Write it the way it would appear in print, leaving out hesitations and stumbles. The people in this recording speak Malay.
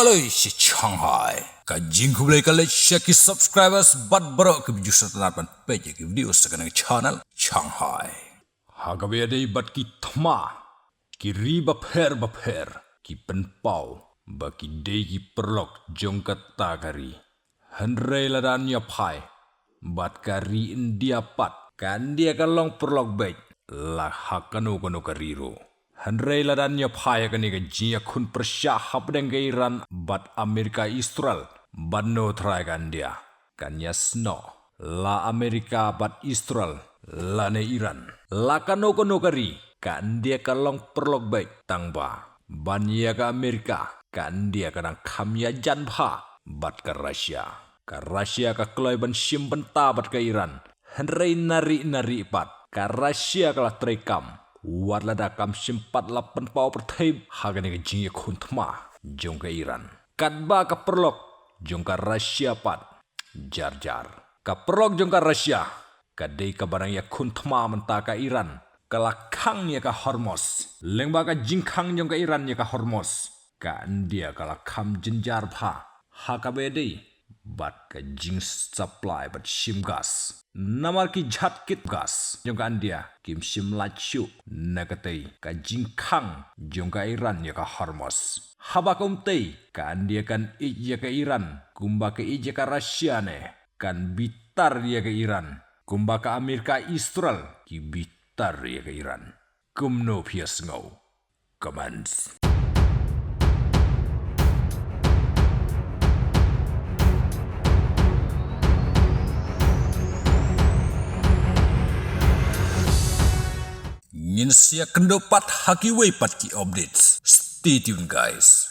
Aloi si Shanghai. Kajing kulai kali share subscribers bat baru ke video setelah page ke video sekarang channel Shanghai. Hagabe ada bat ki thma ki ri bapher ki penpau baki dei ki perlok jongkat tagari. Henrei ladan ya pai bat kari India pat kan dia kalong perlok baik lah hakanu kono kariro. Henrei ladan ya pai kan ni jia kun persya hab deng ke Iran bat Amerika Israel bat no try kan dia kan ya sno la Amerika bat Israel la ne Iran la kano kono kari kan dia kalong perlok baik tangba ban ya ka Amerika kan dia kadang kamya janbha bat ke Rusia ka kloi ban simpen tabat ke Iran Henrei nari pat ka Rusia kala trekam wat lada kam simpat lapan pau pertaib hagane ke jingya kuntma jong ke Iran kadba ka perlok jong ka Rusia pat jar ka perlok jong ka Rusia kadai ka barang ya kuntma menta ka Iran kala kang ya ka Hormuz lengba ka jingkang jong ka Iran ya ka Hormuz ka India kala kam jenjar pha hakabedi bat ka jing supply bat sim gas namar ki jhatkit gas jong ka India kim sim lachu nakatai ka jingkang jong ka Iran ya ka Hormuz haba kumtei ka India kan ija ka Iran kumba ka ija ka Rusia ne kan bitar ya ka Iran kumba ka Amerika Israel ki bitar ya ka Iran kumno pias ngau comments. Ngin siya kendopat haki way pat ki updates. Stay tuned guys.